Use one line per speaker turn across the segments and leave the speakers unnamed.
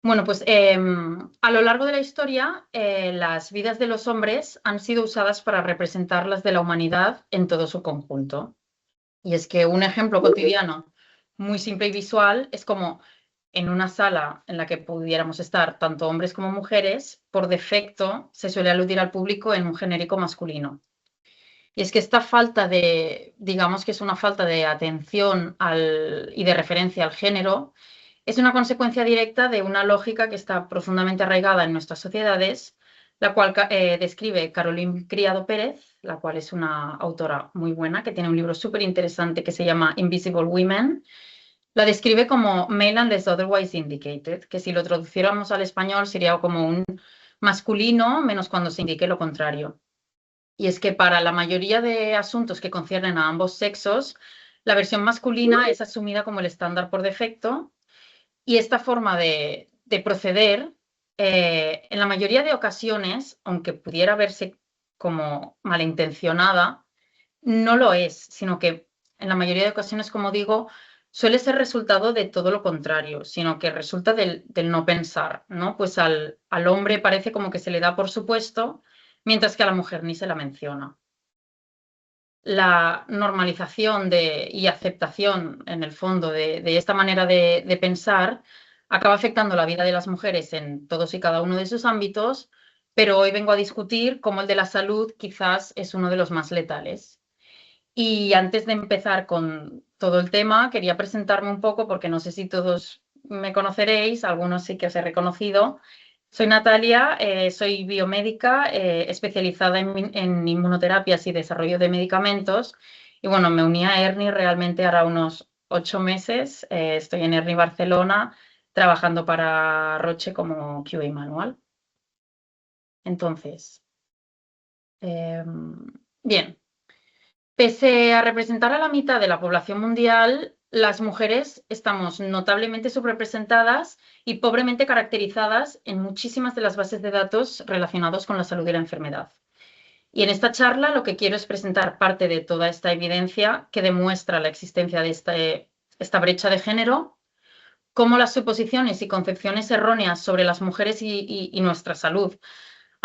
Bueno, pues a lo largo de la historia, las vidas de los hombres han sido usadas para representar las de la humanidad en todo su conjunto. Y es que un ejemplo cotidiano muy simple y visual es como en una sala en la que pudiéramos estar tanto hombres como mujeres, por defecto se suele aludir al público en un genérico masculino. Y es que esta falta de, digamos que es una falta de atención y de referencia al género, es una consecuencia directa de una lógica que está profundamente arraigada en nuestras sociedades, la cual describe Caroline Criado Pérez, la cual es una autora muy buena, que tiene un libro súper interesante que se llama Invisible Women. La describe como male unless otherwise indicated, que si lo traduciéramos al español sería como un masculino menos cuando se indique lo contrario. Y es que para la mayoría de asuntos que conciernen a ambos sexos, la versión masculina es asumida como el estándar por defecto y esta forma de proceder, en la mayoría de ocasiones, aunque pudiera verse como malintencionada, no lo es, sino que en la mayoría de ocasiones, como digo, suele ser resultado de todo lo contrario, sino que resulta del no pensar, ¿no? Pues al hombre parece como que se le da por supuesto, mientras que a la mujer ni se la menciona. La normalización y aceptación, en el fondo, de esta manera de pensar acaba afectando la vida de las mujeres en todos y cada uno de sus ámbitos, pero hoy vengo a discutir cómo el de la salud quizás es uno de los más letales. Y antes de empezar con todo el tema, quería presentarme un poco porque no sé si todos me conoceréis, algunos sí que os he reconocido. Soy Natalia, soy biomédica especializada en inmunoterapias y desarrollo de medicamentos. Y bueno, me uní a ERNI realmente hará unos 8 meses. Estoy en ERNI Barcelona trabajando para Roche como QA manual. Entonces, bien. Pese a representar a la mitad de la población mundial, las mujeres estamos notablemente subrepresentadas y pobremente caracterizadas en muchísimas de las bases de datos relacionados con la salud y la enfermedad. Y en esta charla lo que quiero es presentar parte de toda esta evidencia que demuestra la existencia de esta brecha de género, cómo las suposiciones y concepciones erróneas sobre las mujeres y nuestra salud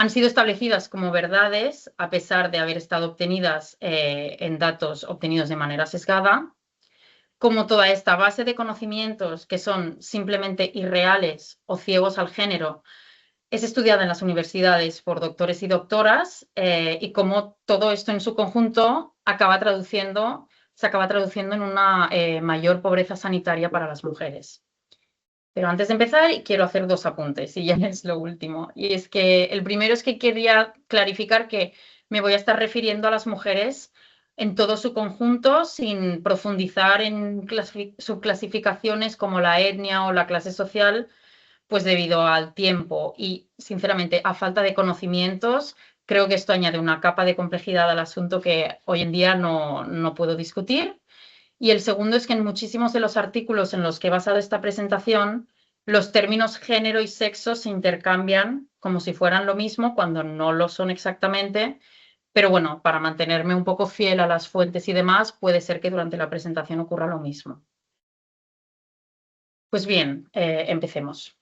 han sido establecidas como verdades a pesar de haber estado obtenidas en datos obtenidos de manera sesgada, como toda esta base de conocimientos que son simplemente irreales o ciegos al género es estudiada en las universidades por doctores y doctoras y cómo todo esto en su conjunto se acaba traduciendo en una mayor pobreza sanitaria para las mujeres. Pero antes de empezar, quiero hacer 2 apuntes, y ya es lo último. Y es que el primero es que quería clarificar que me voy a estar refiriendo a las mujeres en todo su conjunto, sin profundizar en subclasificaciones como la etnia o la clase social, pues debido al tiempo y, sinceramente, a falta de conocimientos, creo que esto añade una capa de complejidad al asunto que hoy en día no puedo discutir. Y el segundo es que en muchísimos de los artículos en los que he basado esta presentación, los términos género y sexo se intercambian como si fueran lo mismo cuando no lo son exactamente. Pero bueno, para mantenerme un poco fiel a las fuentes y demás, puede ser que durante la presentación ocurra lo mismo. Pues bien, empecemos.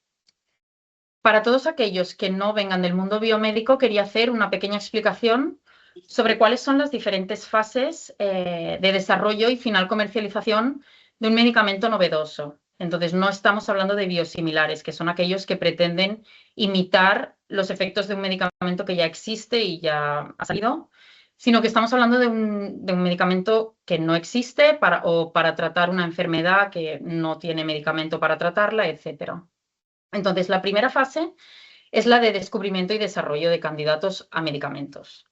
Para todos aquellos que no vengan del mundo biomédico, quería hacer una pequeña explicación sobre cuáles son las diferentes fases de desarrollo y final comercialización de un medicamento novedoso. Entonces, no estamos hablando de biosimilares, que son aquellos que pretenden imitar los efectos de un medicamento que ya existe y ya ha salido, sino que estamos hablando de un medicamento que no existe o para tratar una enfermedad que no tiene medicamento para tratarla, etcétera. Entonces, la primera fase es la de descubrimiento y desarrollo de candidatos a medicamentos,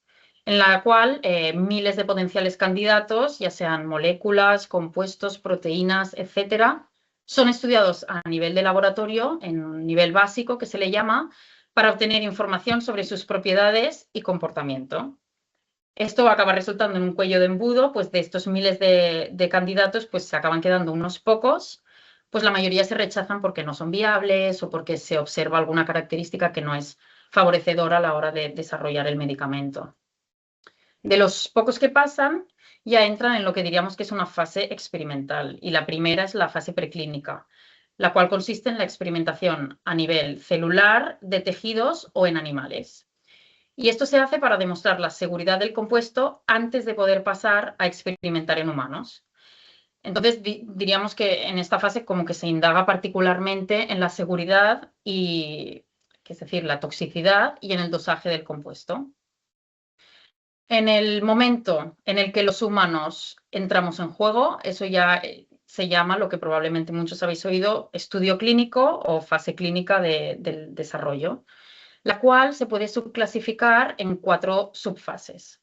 en la cual miles de potenciales candidatos, ya sean moléculas, compuestos, proteínas, etcétera, son estudiados a nivel de laboratorio, en un nivel básico que se le llama, para obtener información sobre sus propiedades y comportamiento. Esto acaba resultando en un cuello de embudo, pues de estos miles de candidatos, pues se acaban quedando unos pocos, pues la mayoría se rechazan porque no son viables o porque se observa alguna característica que no es favorecedora a la hora de desarrollar el medicamento. De los pocos que pasan, ya entran en lo que diríamos que es una fase experimental, y la primera es la fase preclínica, la cual consiste en la experimentación a nivel celular, de tejidos o en animales. Y esto se hace para demostrar la seguridad del compuesto antes de poder pasar a experimentar en humanos. Entonces, diríamos que en esta fase como que se indaga particularmente en la seguridad y, es decir, la toxicidad y en el dosaje del compuesto. En el momento en el que los humanos entramos en juego, eso ya se llama lo que probablemente muchos habéis oído, estudio clínico o fase clínica del desarrollo, la cual se puede subclasificar en 4 subfases.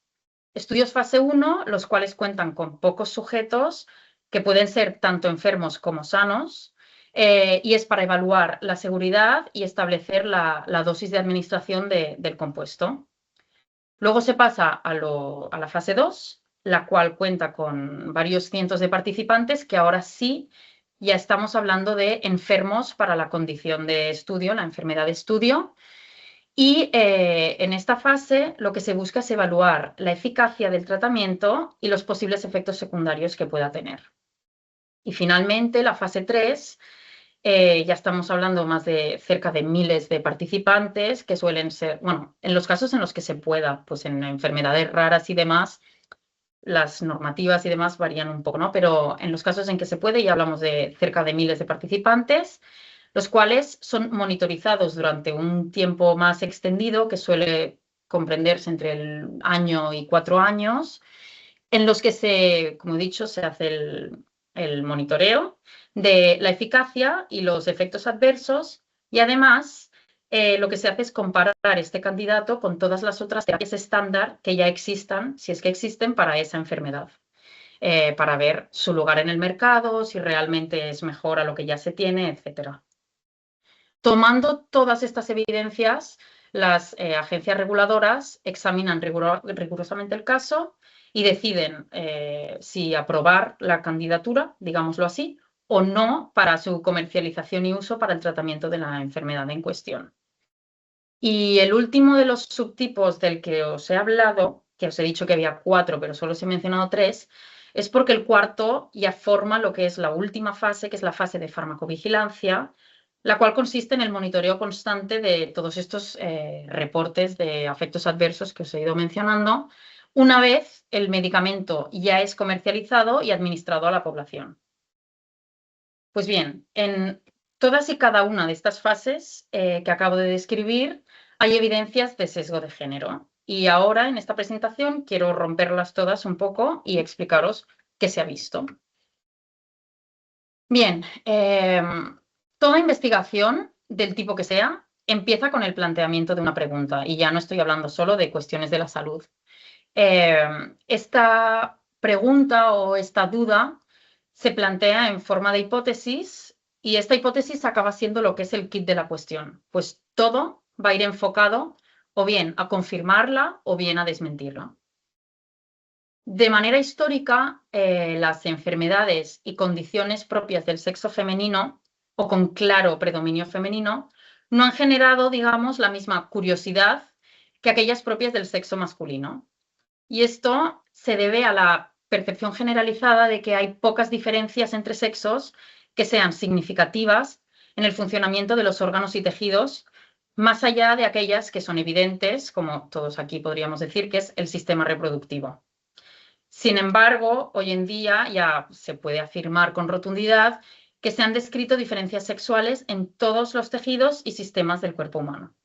Estudios fase 1, los cuales cuentan con pocos sujetos, que pueden ser tanto enfermos como sanos, y es para evaluar la seguridad y establecer la dosis de administración del compuesto. Luego se pasa a la fase 2, la cual cuenta con varios cientos de participantes, que ahora sí ya estamos hablando de enfermos para la condición de estudio, la enfermedad de estudio. Y en esta fase lo que se busca es evaluar la eficacia del tratamiento y los posibles efectos secundarios que pueda tener. Y finalmente, la fase 3, ya estamos hablando más de cerca de miles de participantes, que suelen ser, bueno, en los casos en los que se pueda, pues en enfermedades raras y demás, las normativas y demás varían un poco, ¿no? Pero en los casos en que se puede, ya hablamos de cerca de miles de participantes, los cuales son monitorizados durante un tiempo más extendido, que suele comprenderse entre el año y 4 años, en los que como he dicho, se hace el monitoreo de la eficacia y los efectos adversos, y además lo que se hace es comparar este candidato con todas las otras terapias estándar que ya existan, si es que existen, para esa enfermedad, para ver su lugar en el mercado, si realmente es mejor a lo que ya se tiene, etcétera. Tomando todas estas evidencias, las agencias reguladoras examinan rigurosamente el caso y deciden si aprobar la candidatura, digámoslo así, o no para su comercialización y uso para el tratamiento de la enfermedad en cuestión. Y el último de los subtipos del que os he hablado, que os he dicho que había 4, pero solo os he mencionado 3, es porque el cuarto ya forma lo que es la última fase, que es la fase de farmacovigilancia, la cual consiste en el monitoreo constante de todos estos reportes de efectos adversos que os he ido mencionando, una vez el medicamento ya es comercializado y administrado a la población. Pues bien, en todas y cada una de estas fases que acabo de describir, hay evidencias de sesgo de género. Y ahora, en esta presentación, quiero romperlas todas un poco y explicaros qué se ha visto. Bien, toda investigación, del tipo que sea, empieza con el planteamiento de una pregunta. Y ya no estoy hablando solo de cuestiones de la salud. Esta pregunta o esta duda se plantea en forma de hipótesis y esta hipótesis acaba siendo lo que es el kit de la cuestión. Pues todo va a ir enfocado o bien a confirmarla o bien a desmentirla. De manera histórica, las enfermedades y condiciones propias del sexo femenino o con claro predominio femenino no han generado, digamos, la misma curiosidad que aquellas propias del sexo masculino. Y esto se debe a la percepción generalizada de que hay pocas diferencias entre sexos que sean significativas en el funcionamiento de los órganos y tejidos, más allá de aquellas que son evidentes, como todos aquí podríamos decir, que es el sistema reproductivo. Sin embargo, hoy en día ya se puede afirmar con rotundidad que se han descrito diferencias sexuales en todos los tejidos y sistemas del cuerpo humano.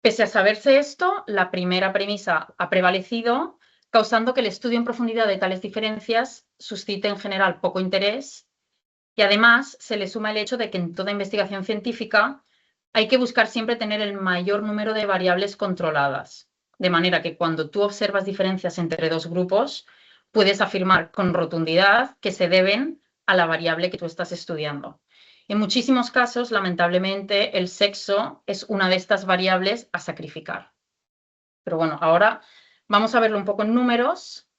Pese a saberse esto, la primera premisa ha prevalecido, causando que el estudio en profundidad de tales diferencias suscite en general poco interés, y además se le suma el hecho de que en toda investigación científica hay que buscar siempre tener el mayor número de variables controladas, de manera que cuando tú observas diferencias entre dos grupos, puedes afirmar con rotundidad que se deben a la variable que tú estás estudiando. En muchísimos casos, lamentablemente, el sexo es una de estas variables a sacrificar. Pero bueno, ahora vamos a verlo un poco en números.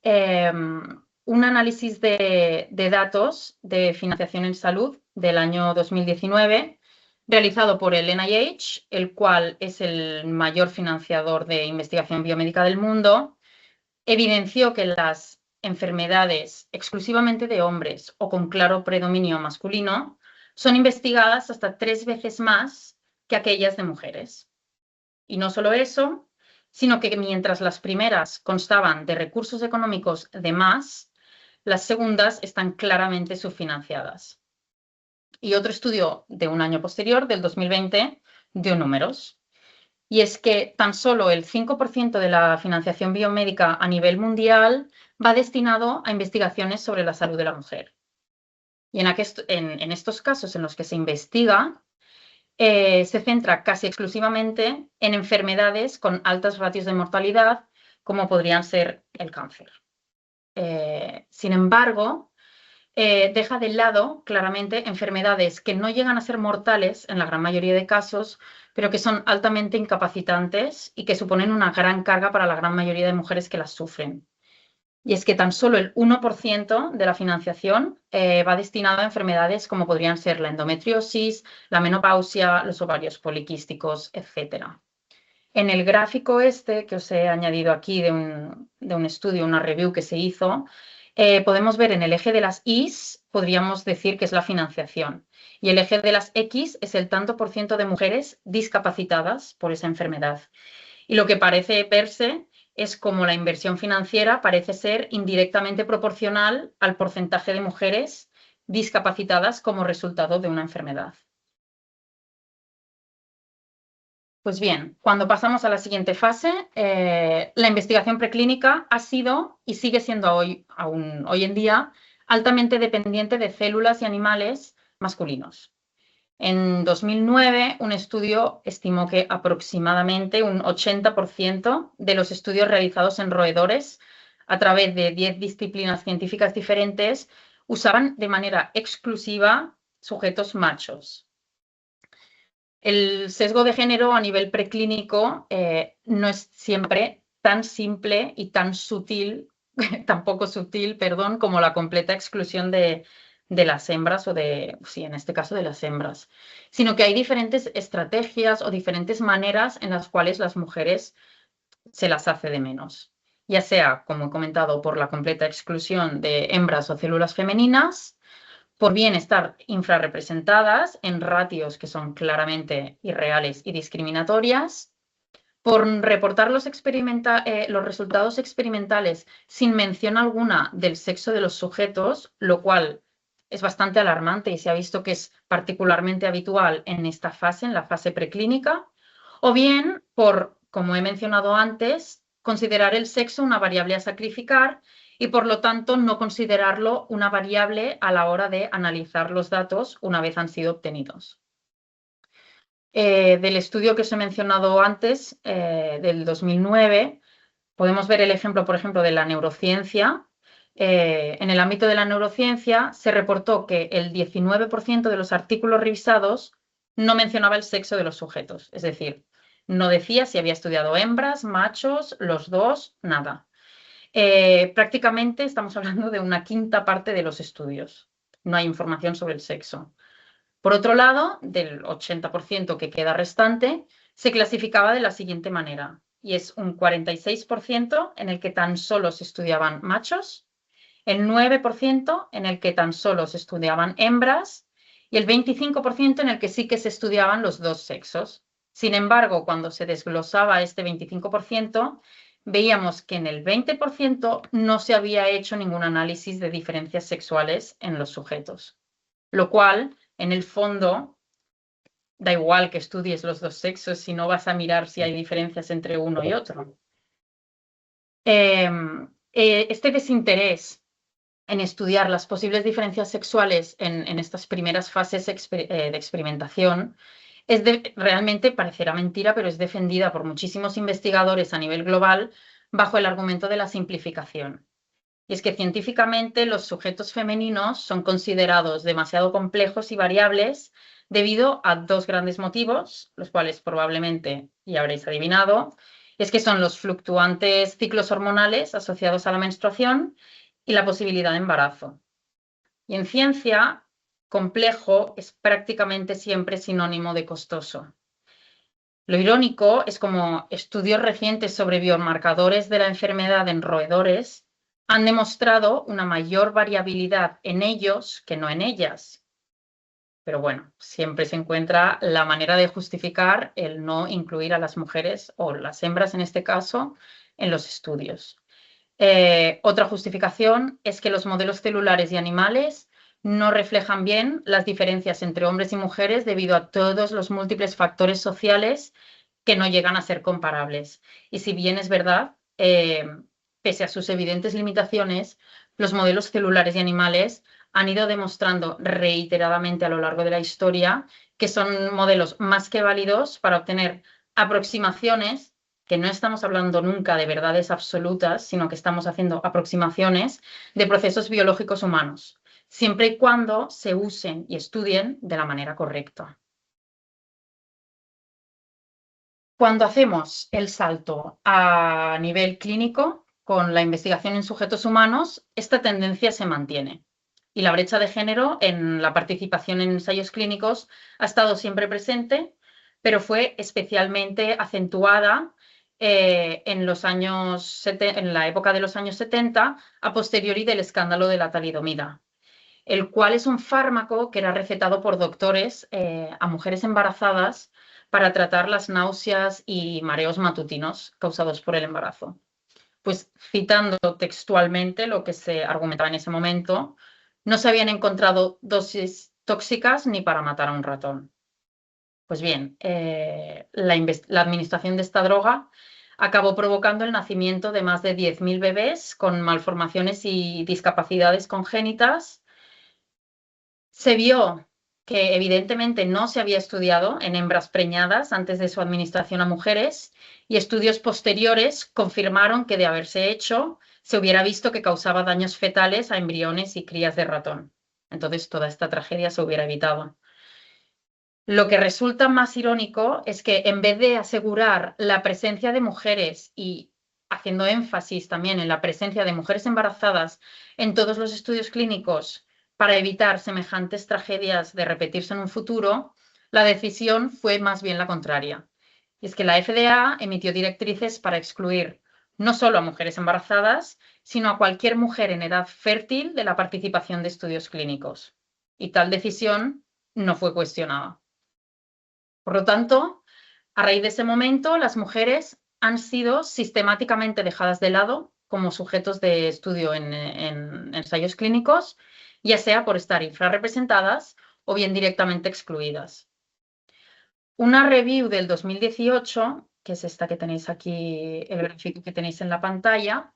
Un análisis de datos de financiación en salud del año 2019, realizado por el NIH, el cual es el mayor financiador de investigación biomédica del mundo, evidenció que las enfermedades exclusivamente de hombres o con claro predominio masculino son investigadas hasta 3 veces más que aquellas de mujeres. Y no solo eso, sino que mientras las primeras constaban de recursos económicos de más, las segundas están claramente subfinanciadas. Y otro estudio de un año posterior, del 2020, dio números. Y es que tan solo el 5% de la financiación biomédica a nivel mundial va destinado a investigaciones sobre la salud de la mujer. Y en estos casos en los que se investiga, se centra casi exclusivamente en enfermedades con altas ratios de mortalidad, como podrían ser el cáncer. Sin embargo, deja de lado claramente enfermedades que no llegan a ser mortales en la gran mayoría de casos, pero que son altamente incapacitantes y que suponen una gran carga para la gran mayoría de mujeres que las sufren. Y es que tan solo el 1% de la financiación va destinado a enfermedades como podrían ser la endometriosis, la menopausia, los ovarios poliquísticos, etc. En el gráfico este que os he añadido aquí de un estudio, una review que se hizo, podemos ver en el eje de las Is, podríamos decir que es la financiación, y el eje de las X es el tanto por ciento de mujeres discapacitadas por esa enfermedad. Y lo que parece verse es como la inversión financiera parece ser indirectamente proporcional al porcentaje de mujeres discapacitadas como resultado de una enfermedad. Pues bien, cuando pasamos a la siguiente fase, la investigación preclínica ha sido y sigue siendo aún hoy en día altamente dependiente de células y animales masculinos. En 2009, un estudio estimó que aproximadamente un 80% de los estudios realizados en roedores a través de 10 disciplinas científicas diferentes usaban de manera exclusiva sujetos machos. El sesgo de género a nivel preclínico no es siempre tan simple y tan sutil, tan poco sutil, perdón, como la completa exclusión de las hembras o sí, en este caso de las hembras, sino que hay diferentes estrategias o diferentes maneras en las cuales las mujeres se las hace de menos, ya sea, como he comentado, por la completa exclusión de hembras o células femeninas, por bien estar infrarrepresentadas en ratios que son claramente irreales y discriminatorias, por reportar los resultados experimentales sin mención alguna del sexo de los sujetos, lo cual es bastante alarmante y se ha visto que es particularmente habitual en esta fase, en la fase preclínica, o bien por, como he mencionado antes, considerar el sexo una variable a sacrificar y, por lo tanto, no considerarlo una variable a la hora de analizar los datos una vez han sido obtenidos. Del estudio que os he mencionado antes, del 2009, podemos ver el ejemplo, por ejemplo, de la neurociencia. En el ámbito de la neurociencia se reportó que el 19% de los artículos revisados no mencionaba el sexo de los sujetos, es decir, no decía si había estudiado hembras, machos, los dos, nada. Prácticamente estamos hablando de una quinta parte de los estudios. No hay información sobre el sexo. Por otro lado, del 80% que queda restante, se clasificaba de la siguiente manera, y es un 46% en el que tan solo se estudiaban machos, el 9% en el que tan solo se estudiaban hembras y el 25% en el que sí que se estudiaban los dos sexos. Sin embargo, cuando se desglosaba este 25%, veíamos que en el 20% no se había hecho ningún análisis de diferencias sexuales en los sujetos, lo cual, en el fondo, da igual que estudies los dos sexos si no vas a mirar si hay diferencias entre uno y otro. Este desinterés en estudiar las posibles diferencias sexuales en estas primeras fases de experimentación realmente parecerá mentira, pero es defendida por muchísimos investigadores a nivel global bajo el argumento de la simplificación. Y es que científicamente los sujetos femeninos son considerados demasiado complejos y variables debido a dos grandes motivos, los cuales probablemente ya habréis adivinado. Es que son los fluctuantes ciclos hormonales asociados a la menstruación y la posibilidad de embarazo. Y en ciencia, complejo es prácticamente siempre sinónimo de costoso. Lo irónico es como estudios recientes sobre biomarcadores de la enfermedad en roedores han demostrado una mayor variabilidad en ellos que no en ellas. Pero bueno, siempre se encuentra la manera de justificar el no incluir a las mujeres o las hembras en este caso en los estudios. Otra justificación es que los modelos celulares y animales no reflejan bien las diferencias entre hombres y mujeres debido a todos los múltiples factores sociales que no llegan a ser comparables. Y si bien es verdad, pese a sus evidentes limitaciones, los modelos celulares y animales han ido demostrando reiteradamente a lo largo de la historia que son modelos más que válidos para obtener aproximaciones, que no estamos hablando nunca de verdades absolutas, sino que estamos haciendo aproximaciones de procesos biológicos humanos, siempre y cuando se usen y estudien de la manera correcta. Cuando hacemos el salto a nivel clínico, con la investigación en sujetos humanos, esta tendencia se mantiene. Y la brecha de género en la participación en ensayos clínicos ha estado siempre presente, pero fue especialmente acentuada en la época de los años 70, a posteriori del escándalo de la talidomida, el cual es un fármaco que era recetado por doctores a mujeres embarazadas para tratar las náuseas y mareos matutinos causados por el embarazo. Pues citando textualmente lo que se argumentaba en ese momento, no se habían encontrado dosis tóxicas ni para matar a un ratón. Pues bien, la administración de esta droga acabó provocando el nacimiento de más de 10.000 bebés con malformaciones y discapacidades congénitas. Se vio que evidentemente no se había estudiado en hembras preñadas antes de su administración a mujeres, y estudios posteriores confirmaron que, de haberse hecho, se hubiera visto que causaba daños fetales a embriones y crías de ratón. Entonces toda esta tragedia se hubiera evitado. Lo que resulta más irónico es que, en vez de asegurar la presencia de mujeres y haciendo énfasis también en la presencia de mujeres embarazadas en todos los estudios clínicos para evitar semejantes tragedias de repetirse en un futuro, la decisión fue más bien la contraria. Y es que la FDA emitió directrices para excluir no solo a mujeres embarazadas, sino a cualquier mujer en edad fértil de la participación de estudios clínicos. Y tal decisión no fue cuestionada. Por lo tanto, a raíz de ese momento, las mujeres han sido sistemáticamente dejadas de lado como sujetos de estudio en ensayos clínicos, ya sea por estar infrarrepresentadas o bien directamente excluidas. Una review del 2018, que es esta que tenéis aquí, el gráfico que tenéis en la pantalla,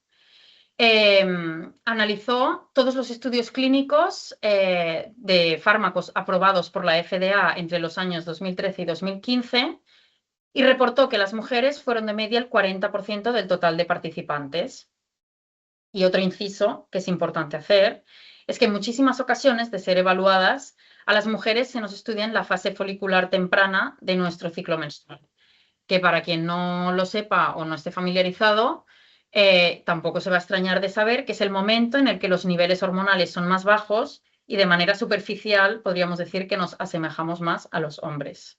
analizó todos los estudios clínicos de fármacos aprobados por la FDA entre los años 2013 y 2015 y reportó que las mujeres fueron de media el 40% del total de participantes. Y otro inciso que es importante hacer es que en muchísimas ocasiones, de ser evaluadas, a las mujeres se nos estudia en la fase folicular temprana de nuestro ciclo menstrual, que, para quien no lo sepa o no esté familiarizado, tampoco se va a extrañar de saber que es el momento en el que los niveles hormonales son más bajos y, de manera superficial, podríamos decir que nos asemejamos más a los hombres.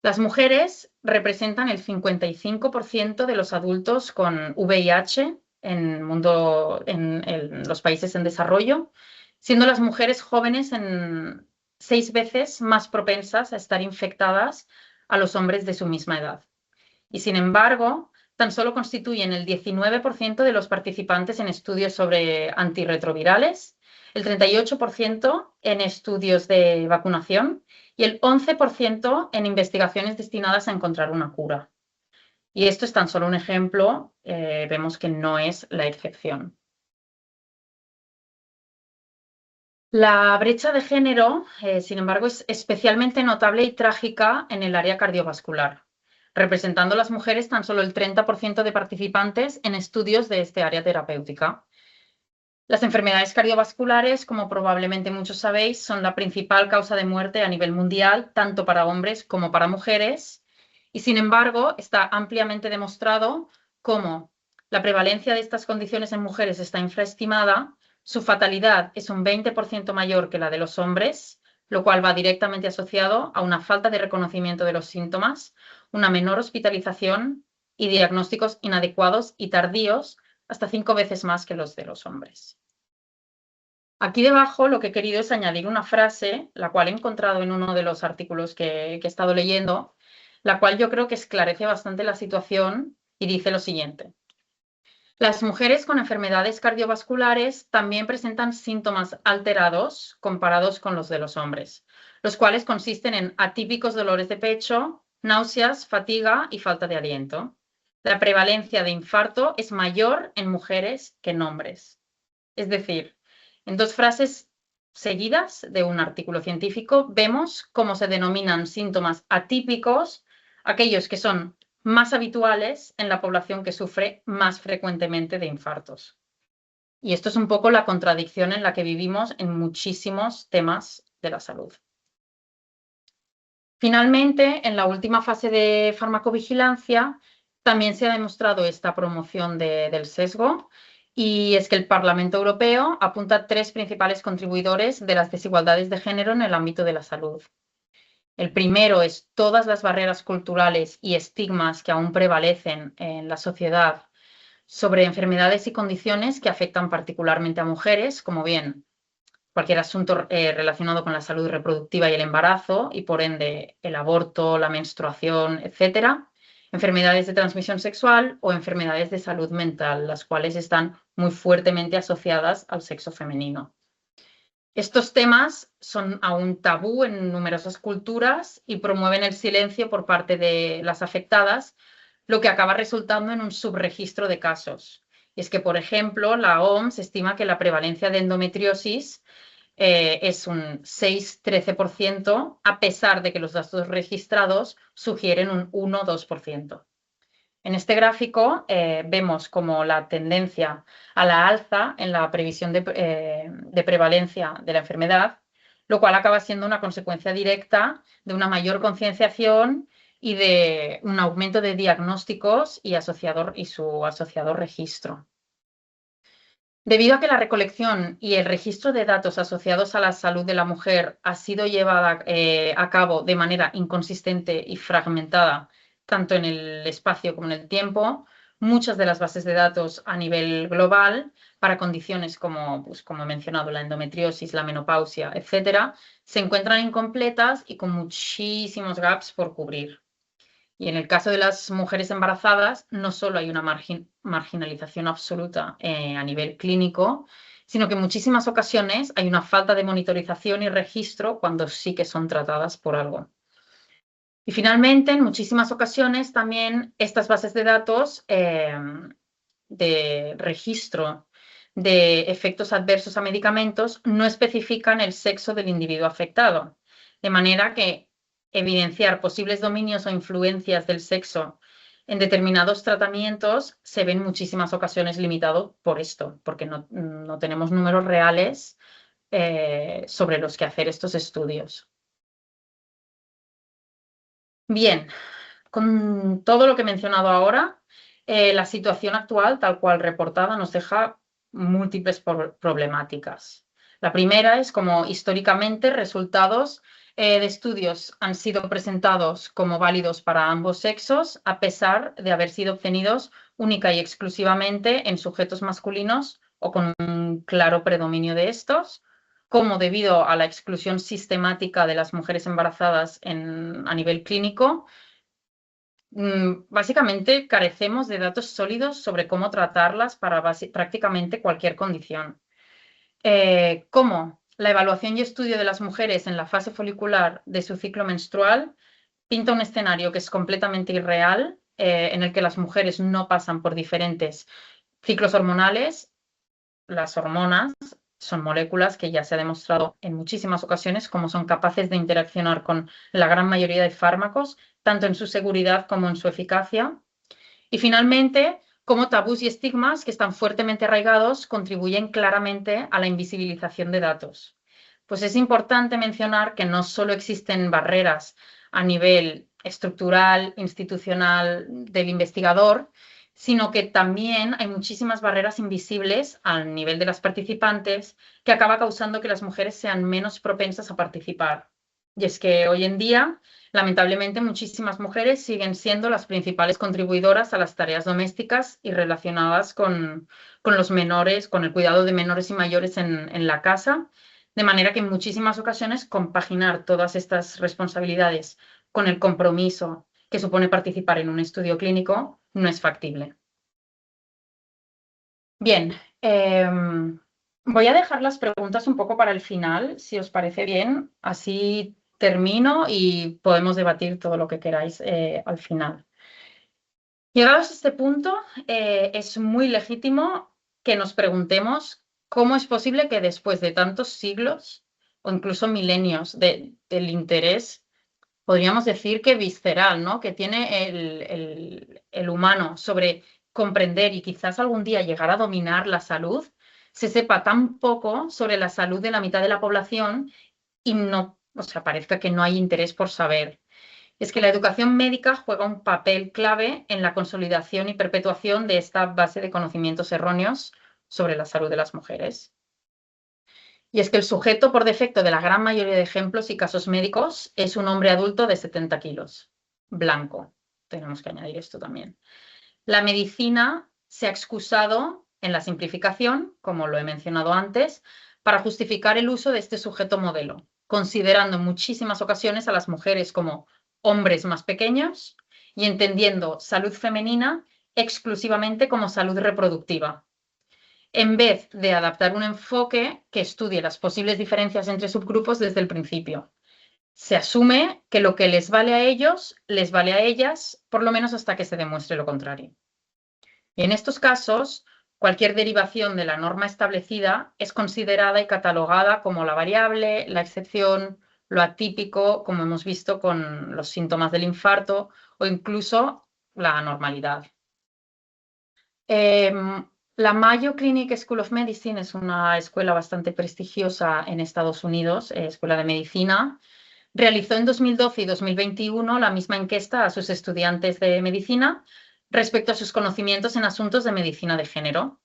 Las mujeres representan el 55% de los adultos con VIH en los países en desarrollo, siendo las mujeres jóvenes 6 veces más propensas a estar infectadas a los hombres de su misma edad. Y, sin embargo, tan solo constituyen el 19% de los participantes en estudios sobre antirretrovirales, el 38% en estudios de vacunación y el 11% en investigaciones destinadas a encontrar una cura. Y esto es tan solo un ejemplo, vemos que no es la excepción. La brecha de género, sin embargo, es especialmente notable y trágica en el área cardiovascular, representando a las mujeres tan solo el 30% de participantes en estudios de este área terapéutica. Las enfermedades cardiovasculares, como probablemente muchos sabéis, son la principal causa de muerte a nivel mundial, tanto para hombres como para mujeres, y, sin embargo, está ampliamente demostrado cómo la prevalencia de estas condiciones en mujeres está infraestimada, su fatalidad es un 20% mayor que la de los hombres, lo cual va directamente asociado a una falta de reconocimiento de los síntomas, una menor hospitalización y diagnósticos inadecuados y tardíos hasta 5 veces más que los de los hombres. Aquí debajo lo que he querido es añadir una frase, la cual he encontrado en uno de los artículos que he estado leyendo, la cual yo creo que esclarece bastante la situación y dice lo siguiente. Las mujeres con enfermedades cardiovasculares también presentan síntomas alterados comparados con los de los hombres, los cuales consisten en atípicos dolores de pecho, náuseas, fatiga y falta de aliento. La prevalencia de infarto es mayor en mujeres que en hombres. Es decir, en dos frases seguidas de un artículo científico vemos cómo se denominan síntomas atípicos aquellos que son más habituales en la población que sufre más frecuentemente de infartos. Y esto es un poco la contradicción en la que vivimos en muchísimos temas de la salud. Finalmente, en la última fase de farmacovigilancia, también se ha demostrado esta promoción del sesgo, y es que el Parlamento Europeo apunta 3 principales contribuidores de las desigualdades de género en el ámbito de la salud. El primero es todas las barreras culturales y estigmas que aún prevalecen en la sociedad sobre enfermedades y condiciones que afectan particularmente a mujeres, como bien cualquier asunto relacionado con la salud reproductiva y el embarazo, y por ende el aborto, la menstruación, etcétera, enfermedades de transmisión sexual o enfermedades de salud mental, las cuales están muy fuertemente asociadas al sexo femenino. Estos temas son aún tabú en numerosas culturas y promueven el silencio por parte de las afectadas, lo que acaba resultando en un subregistro de casos. Y es que, por ejemplo, la OMS estima que la prevalencia de endometriosis es un 6-13%, a pesar de que los datos registrados sugieren un 1-2%. En este gráfico vemos como la tendencia a la alza en la previsión de prevalencia de la enfermedad, lo cual acaba siendo una consecuencia directa de una mayor concienciación y de un aumento de diagnósticos y su asociado registro. Debido a que la recolección y el registro de datos asociados a la salud de la mujer ha sido llevada a cabo de manera inconsistente y fragmentada, tanto en el espacio como en el tiempo, muchas de las bases de datos a nivel global para condiciones como, como he mencionado, la endometriosis, la menopausia, etcétera, se encuentran incompletas y con muchísimos gaps por cubrir. Y en el caso de las mujeres embarazadas, no solo hay una marginalización absoluta a nivel clínico, sino que en muchísimas ocasiones hay una falta de monitorización y registro cuando sí que son tratadas por algo. Y finalmente, en muchísimas ocasiones también estas bases de datos de registro de efectos adversos a medicamentos no especifican el sexo del individuo afectado, de manera que evidenciar posibles dominios o influencias del sexo en determinados tratamientos se ve en muchísimas ocasiones limitado por esto, porque no tenemos números reales sobre los que hacer estos estudios. Bien, con todo lo que he mencionado ahora, la situación actual, tal cual reportada, nos deja múltiples problemáticas. La primera es como históricamente resultados de estudios han sido presentados como válidos para ambos sexos, a pesar de haber sido obtenidos única y exclusivamente en sujetos masculinos o con un claro predominio de estos, como debido a la exclusión sistemática de las mujeres embarazadas a nivel clínico, básicamente carecemos de datos sólidos sobre cómo tratarlas para prácticamente cualquier condición. Como la evaluación y estudio de las mujeres en la fase folicular de su ciclo menstrual pinta un escenario que es completamente irreal, en el que las mujeres no pasan por diferentes ciclos hormonales. Las hormonas son moléculas que ya se ha demostrado en muchísimas ocasiones cómo son capaces de interaccionar con la gran mayoría de fármacos, tanto en su seguridad como en su eficacia. Y finalmente, cómo tabús y estigmas que están fuertemente arraigados contribuyen claramente a la invisibilización de datos. Pues es importante mencionar que no solo existen barreras a nivel estructural, institucional del investigador, sino que también hay muchísimas barreras invisibles al nivel de las participantes que acaba causando que las mujeres sean menos propensas a participar. Y es que hoy en día, lamentablemente, muchísimas mujeres siguen siendo las principales contribuidoras a las tareas domésticas y relacionadas con los menores, con el cuidado de menores y mayores en la casa, de manera que en muchísimas ocasiones compaginar todas estas responsabilidades con el compromiso que supone participar en un estudio clínico no es factible. Bien, voy a dejar las preguntas un poco para el final, si os parece bien. Así termino y podemos debatir todo lo que queráis al final. Llegados a este punto, es muy legítimo que nos preguntemos cómo es posible que después de tantos siglos o incluso milenios del interés, podríamos decir que visceral, ¿no?, que tiene el humano sobre comprender y quizás algún día llegar a dominar la salud, se sepa tan poco sobre la salud de la mitad de la población y no, o sea, parezca que no hay interés por saber. Es que la educación médica juega un papel clave en la consolidación y perpetuación de esta base de conocimientos erróneos sobre la salud de las mujeres. Y es que el sujeto por defecto de la gran mayoría de ejemplos y casos médicos es un hombre adulto de 70 kilos, blanco. Tenemos que añadir esto también. La medicina se ha excusado en la simplificación, como lo he mencionado antes, para justificar el uso de este sujeto modelo, considerando en muchísimas ocasiones a las mujeres como hombres más pequeños y entendiendo salud femenina exclusivamente como salud reproductiva, en vez de adaptar un enfoque que estudie las posibles diferencias entre subgrupos desde el principio. Se asume que lo que les vale a ellos, les vale a ellas, por lo menos hasta que se demuestre lo contrario. Y en estos casos, cualquier derivación de la norma establecida es considerada y catalogada como la variable, la excepción, lo atípico, como hemos visto con los síntomas del infarto, o incluso la anormalidad. La Mayo Clinic School of Medicine es una escuela bastante prestigiosa en Estados Unidos, escuela de medicina. Realizó en 2012 y 2021 la misma encuesta a sus estudiantes de medicina respecto a sus conocimientos en asuntos de medicina de género.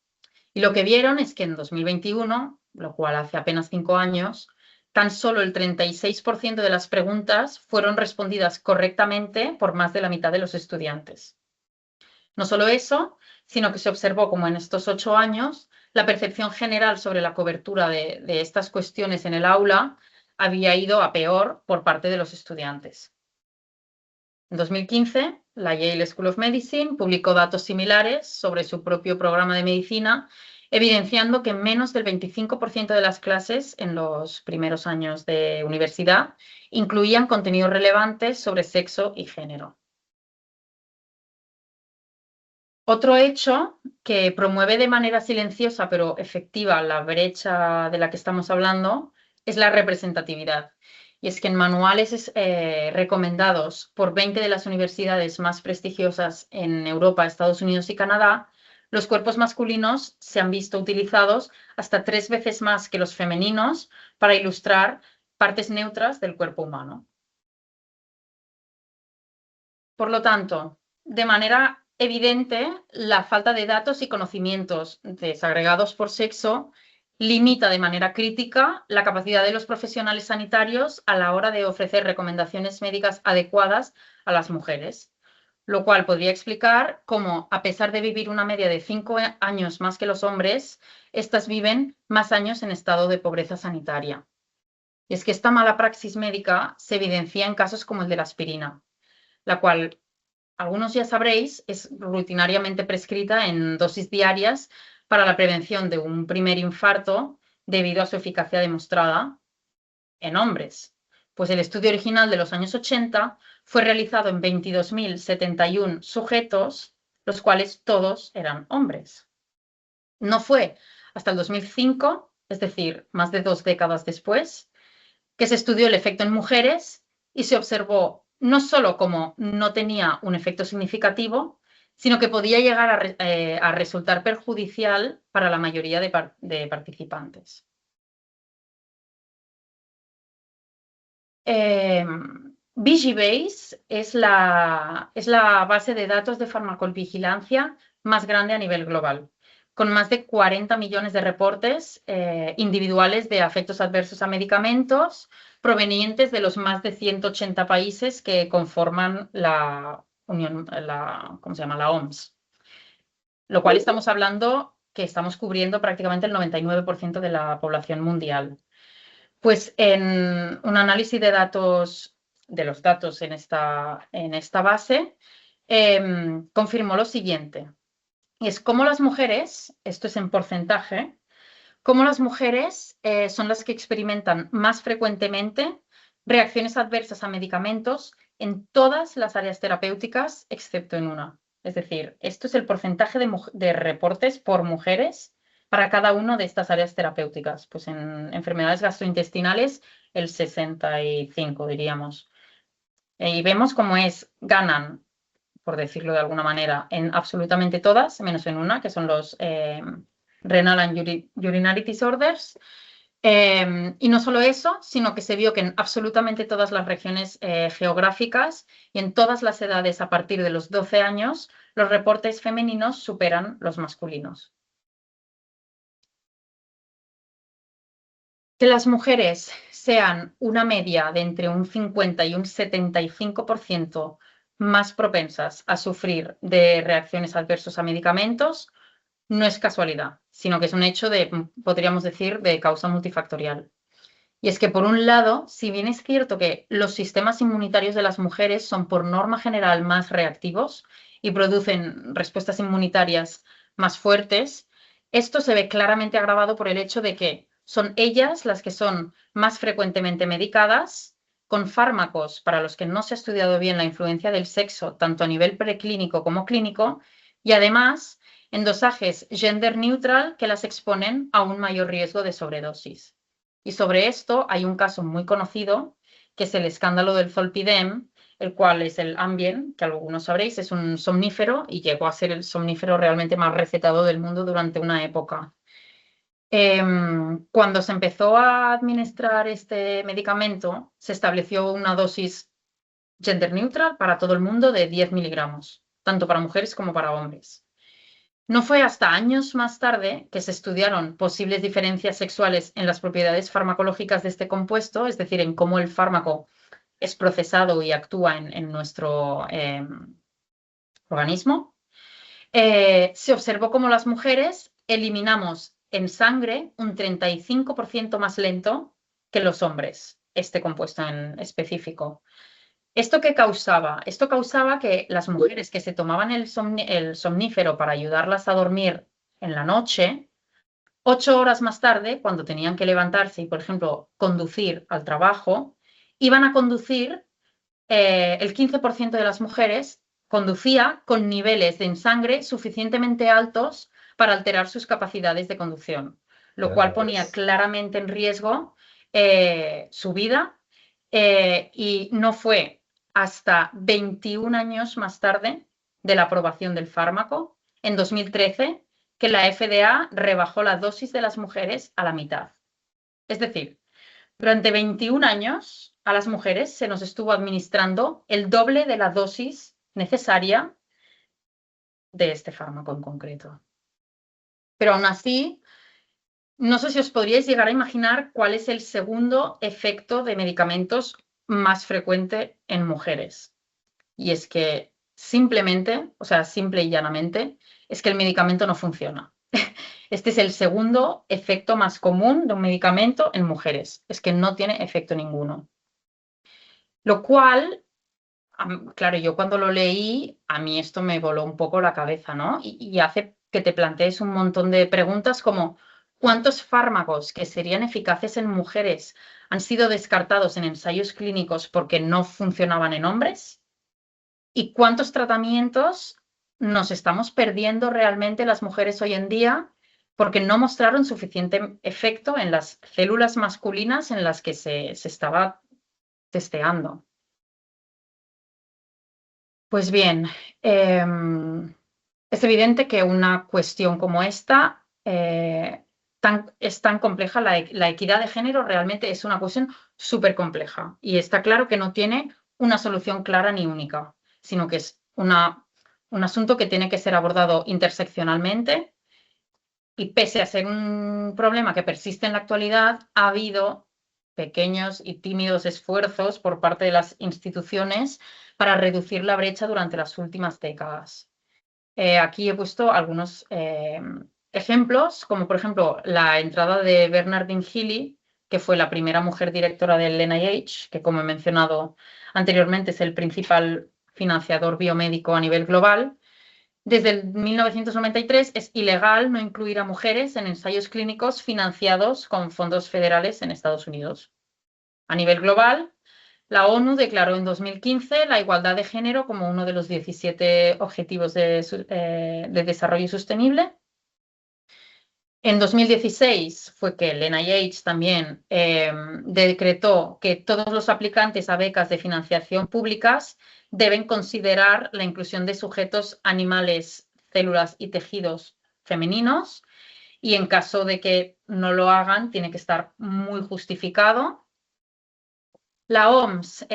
Y lo que vieron es que en 2021, lo cual hace apenas 5 años, tan solo el 36% de las preguntas fueron respondidas correctamente por más de la mitad de los estudiantes. No solo eso, sino que se observó como en estos 8 años la percepción general sobre la cobertura de estas cuestiones en el aula había ido a peor por parte de los estudiantes. En 2015, la Yale School of Medicine publicó datos similares sobre su propio programa de medicina, evidenciando que menos del 25% de las clases en los primeros años de universidad incluían contenidos relevantes sobre sexo y género. Otro hecho que promueve de manera silenciosa pero efectiva la brecha de la que estamos hablando es la representatividad. Y es que en manuales recomendados por 20 de las universidades más prestigiosas en Europa, Estados Unidos y Canadá, los cuerpos masculinos se han visto utilizados hasta 3 veces más que los femeninos para ilustrar partes neutras del cuerpo humano. Por lo tanto, de manera evidente, la falta de datos y conocimientos desagregados por sexo limita de manera crítica la capacidad de los profesionales sanitarios a la hora de ofrecer recomendaciones médicas adecuadas a las mujeres, lo cual podría explicar cómo, a pesar de vivir una media de 5 años más que los hombres, estas viven más años en estado de pobreza sanitaria. Y es que esta mala praxis médica se evidencia en casos como el de la aspirina, la cual, algunos ya sabréis, es rutinariamente prescrita en dosis diarias para la prevención de un primer infarto debido a su eficacia demostrada en hombres. Pues el estudio original de los años 80 fue realizado en 22.071 sujetos, los cuales todos eran hombres. No fue hasta el 2005, es decir, más de 2 décadas después, que se estudió el efecto en mujeres y se observó no solo como no tenía un efecto significativo, sino que podía llegar a resultar perjudicial para la mayoría de participantes. VigiBase es la base de datos de farmacovigilancia más grande a nivel global, con más de 40 millones de reportes individuales de efectos adversos a medicamentos, provenientes de los más de 180 países que conforman la Unión, ¿cómo se llama? La OMS. Lo cual estamos hablando que estamos cubriendo prácticamente el 99% de la población mundial. Pues en un análisis de datos, de los datos en esta base, confirmó lo siguiente. Y es cómo las mujeres, esto es en porcentaje, cómo las mujeres son las que experimentan más frecuentemente reacciones adversas a medicamentos en todas las áreas terapéuticas, excepto en una. Es decir, esto es el porcentaje de reportes por mujeres para cada una de estas áreas terapéuticas. Pues en enfermedades gastrointestinales, el 65, diríamos. Y vemos cómo ganan, por decirlo de alguna manera, en absolutamente todas, menos en una, que son los Renal and Urinary Disorders. Y no solo eso, sino que se vio que en absolutamente todas las regiones geográficas y en todas las edades a partir de los 12 años, los reportes femeninos superan los masculinos. Que las mujeres sean una media de entre un 50 y un 75% más propensas a sufrir de reacciones adversas a medicamentos no es casualidad, sino que es un hecho podríamos decir, de causa multifactorial. Y es que, por un lado, si bien es cierto que los sistemas inmunitarios de las mujeres son por norma general más reactivos y producen respuestas inmunitarias más fuertes, esto se ve claramente agravado por el hecho de que son ellas las que son más frecuentemente medicadas con fármacos para los que no se ha estudiado bien la influencia del sexo, tanto a nivel preclínico como clínico, y además en dosajes gender neutral que las exponen a un mayor riesgo de sobredosis. Y sobre esto hay un caso muy conocido, que es el escándalo del Zolpidem, el cual es el Ambien, que algunos sabréis, es un somnífero y llegó a ser el somnífero realmente más recetado del mundo durante una época. Cuando se empezó a administrar este medicamento, se estableció una dosis gender neutral para todo el mundo de 10 miligramos, tanto para mujeres como para hombres. No fue hasta años más tarde que se estudiaron posibles diferencias sexuales en las propiedades farmacológicas de este compuesto, es decir, en cómo el fármaco es procesado y actúa en nuestro organismo. Se observó cómo las mujeres eliminamos en sangre un 35% más lento que los hombres, este compuesto en específico. ¿Esto qué causaba? Esto causaba que las mujeres que se tomaban el somnífero para ayudarlas a dormir en la noche, 8 horas más tarde, cuando tenían que levantarse y, por ejemplo, conducir al trabajo, iban a conducir, el 15% de las mujeres conducía con niveles en sangre suficientemente altos para alterar sus capacidades de conducción, lo cual ponía claramente en riesgo su vida, y no fue hasta 21 años más tarde de la aprobación del fármaco, en 2013, que la FDA rebajó la dosis de las mujeres a la mitad. Es decir, durante 21 años a las mujeres se nos estuvo administrando el doble de la dosis necesaria de este fármaco en concreto. Pero aún así, no sé si os podríais llegar a imaginar cuál es el segundo efecto de medicamentos más frecuente en mujeres. Y es que simplemente, o sea, simple y llanamente, es que el medicamento no funciona. Este es el segundo efecto más común de un medicamento en mujeres, es que no tiene efecto ninguno. Lo cual, claro, yo cuando lo leí, a mí esto me voló un poco la cabeza, ¿no? Y hace que te plantees un montón de preguntas como ¿cuántos fármacos que serían eficaces en mujeres han sido descartados en ensayos clínicos porque no funcionaban en hombres? ¿Y cuántos tratamientos nos estamos perdiendo realmente las mujeres hoy en día porque no mostraron suficiente efecto en las células masculinas en las que se estaba testeando? Pues bien, es evidente que una cuestión como esta es tan compleja, la equidad de género realmente es una cuestión súper compleja y está claro que no tiene una solución clara ni única, sino que es un asunto que tiene que ser abordado interseccionalmente, y pese a ser un problema que persiste en la actualidad, ha habido pequeños y tímidos esfuerzos por parte de las instituciones para reducir la brecha durante las últimas décadas. Aquí he puesto algunos ejemplos, como por ejemplo la entrada de Bernardine Healy, que fue la primera mujer directora del NIH, que como he mencionado anteriormente es el principal financiador biomédico a nivel global. Desde el 1993 es ilegal no incluir a mujeres en ensayos clínicos financiados con fondos federales en Estados Unidos. A nivel global, la ONU declaró en 2015 la igualdad de género como uno de los 17 Objetivos de Desarrollo Sostenible. En 2016 fue que el NIH también decretó que todos los aplicantes a becas de financiación públicas deben considerar la inclusión de sujetos, animales, células y tejidos femeninos, y en caso de que no lo hagan, tiene que estar muy justificado. La OMS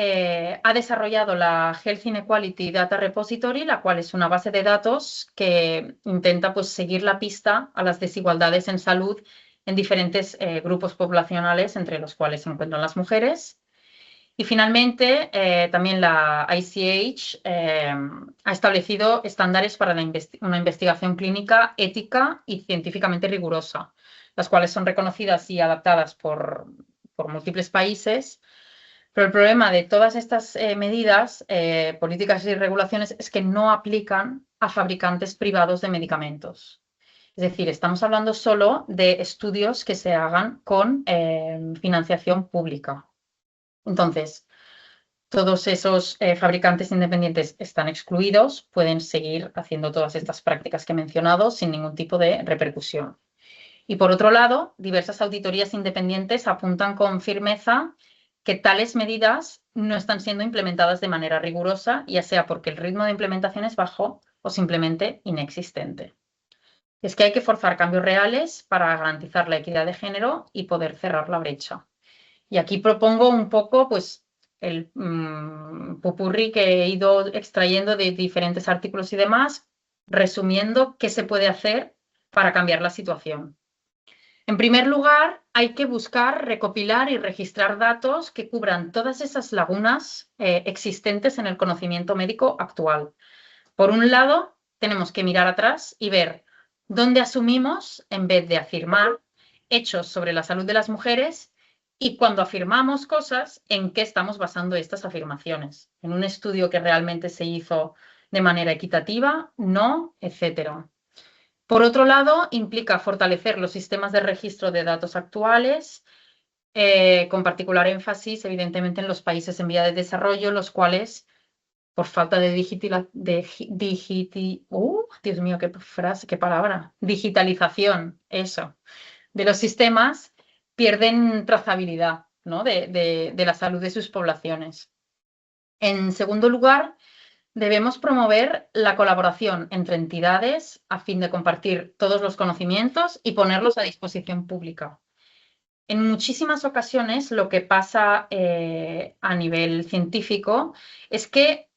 ha desarrollado la Health Inequality Data Repository, la cual es una base de datos que intenta pues, seguir la pista a las desigualdades en salud en diferentes grupos poblacionales, entre los cuales se encuentran las mujeres. Y finalmente, también la ICH ha establecido estándares para una investigación clínica ética y científicamente rigurosa, las cuales son reconocidas y adaptadas por múltiples países. Pero el problema de todas estas medidas, políticas y regulaciones, es que no aplican a fabricantes privados de medicamentos. Es decir, estamos hablando solo de estudios que se hagan con financiación pública. Entonces, todos esos fabricantes independientes están excluidos, pueden seguir haciendo todas estas prácticas que he mencionado sin ningún tipo de repercusión. Y por otro lado, diversas auditorías independientes apuntan con firmeza que tales medidas no están siendo implementadas de manera rigurosa, ya sea porque el ritmo de implementación es bajo o simplemente inexistente. Es que hay que forzar cambios reales para garantizar la equidad de género y poder cerrar la brecha. Y aquí propongo un poco pues, el popurrí que he ido extrayendo de diferentes artículos y demás, resumiendo qué se puede hacer para cambiar la situación. En primer lugar, hay que buscar, recopilar y registrar datos que cubran todas esas lagunas existentes en el conocimiento médico actual. Por un lado, tenemos que mirar atrás y ver dónde asumimos, en vez de afirmar, hechos sobre la salud de las mujeres, y cuando afirmamos cosas, en qué estamos basando estas afirmaciones. En un estudio que realmente se hizo de manera equitativa, no, etcétera. Por otro lado, implica fortalecer los sistemas de registro de datos actuales, con particular énfasis, evidentemente, en los países en vía de desarrollo, los cuales, por falta de Dios mío, qué frase, qué palabra, digitalización, eso, de los sistemas, pierden trazabilidad, ¿no? de la salud de sus poblaciones. En segundo lugar, debemos promover la colaboración entre entidades a fin de compartir todos los conocimientos y ponerlos a disposición pública. En muchísimas ocasiones lo que pasa a nivel científico es que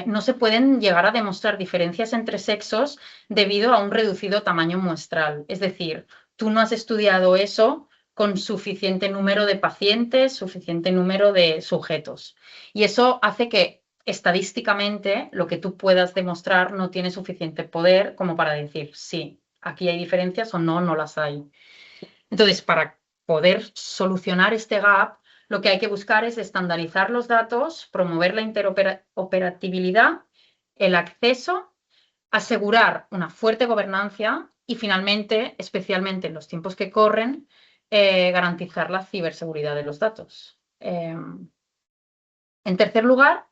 no se pueden llegar a demostrar diferencias entre sexos debido a un reducido tamaño muestral. Es decir, tú no has estudiado eso con suficiente número de pacientes, suficiente número de sujetos. Y eso hace que estadísticamente lo que tú puedas demostrar no tiene suficiente poder como para decir sí, aquí hay diferencias o no, no las hay. Entonces, para poder solucionar este gap, lo que hay que buscar es estandarizar los datos, promover la interoperabilidad, el acceso, asegurar una fuerte gobernanza y, finalmente, especialmente en los tiempos que corren, garantizar la ciberseguridad de los datos. En tercer lugar,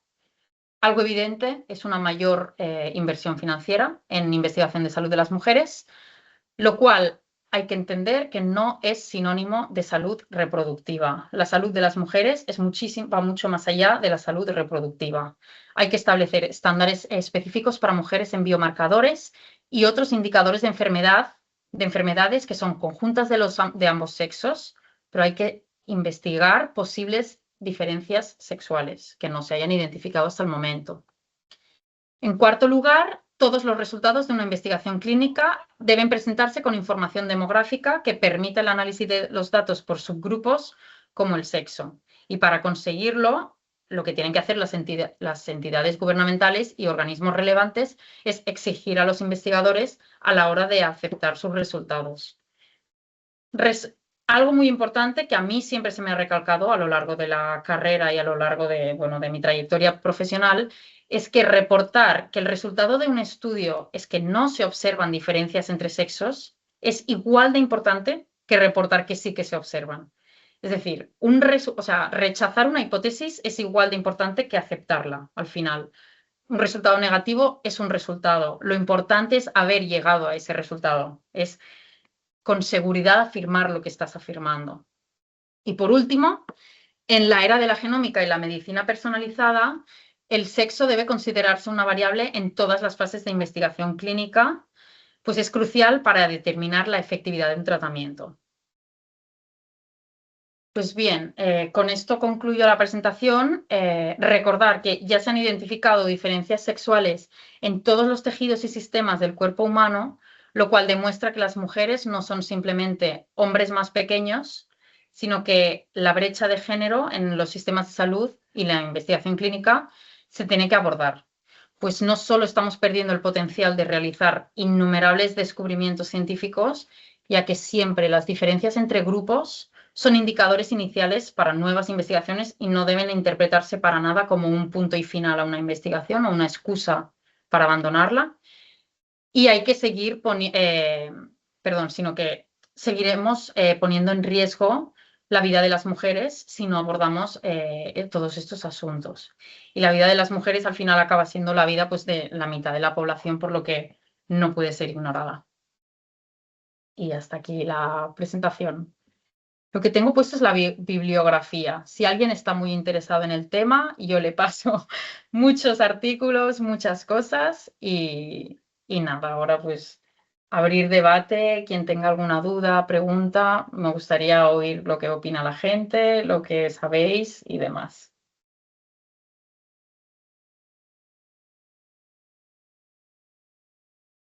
algo evidente es una mayor inversión financiera en investigación de salud de las mujeres, lo cual hay que entender que no es sinónimo de salud reproductiva. La salud de las mujeres va mucho más allá de la salud reproductiva. Hay que establecer estándares específicos para mujeres en biomarcadores y otros indicadores de enfermedades que son conjuntas de ambos sexos, pero hay que investigar posibles diferencias sexuales que no se hayan identificado hasta el momento. En cuarto lugar, todos los resultados de una investigación clínica deben presentarse con información demográfica que permita el análisis de los datos por subgrupos como el sexo. Y para conseguirlo, lo que tienen que hacer las entidades gubernamentales y organismos relevantes es exigir a los investigadores a la hora de aceptar sus resultados. Algo muy importante que a mí siempre se me ha recalcado a lo largo de la carrera y a lo largo de, bueno, de mi trayectoria profesional es que reportar que el resultado de un estudio es que no se observan diferencias entre sexos es igual de importante que reportar que sí que se observan. Es decir, rechazar una hipótesis es igual de importante que aceptarla al final. Un resultado negativo es un resultado. Lo importante es haber llegado a ese resultado. Es con seguridad afirmar lo que estás afirmando. Y por último, en la era de la genómica y la medicina personalizada, el sexo debe considerarse una variable en todas las fases de investigación clínica, pues es crucial para determinar la efectividad de un tratamiento. Pues bien, con esto concluyo la presentación. Recordar que ya se han identificado diferencias sexuales en todos los tejidos y sistemas del cuerpo humano, lo cual demuestra que las mujeres no son simplemente hombres más pequeños, sino que la brecha de género en los sistemas de salud y la investigación clínica se tiene que abordar. Pues no solo estamos perdiendo el potencial de realizar innumerables descubrimientos científicos, ya que siempre las diferencias entre grupos son indicadores iniciales para nuevas investigaciones y no deben interpretarse para nada como un punto y final a una investigación o una excusa para abandonarla. Y hay que seguir sino que seguiremos poniendo en riesgo la vida de las mujeres si no abordamos todos estos asuntos. Y la vida de las mujeres al final acaba siendo la vida pues, de la mitad de la población, por lo que no puede ser ignorada. Y hasta aquí la presentación. Lo que tengo puesto es la bibliografía. Si alguien está muy interesado en el tema, yo le paso muchos artículos, muchas cosas y nada, ahora pues abrir debate, quien tenga alguna duda, pregunta, me gustaría oír lo que opina la gente, lo que sabéis y demás.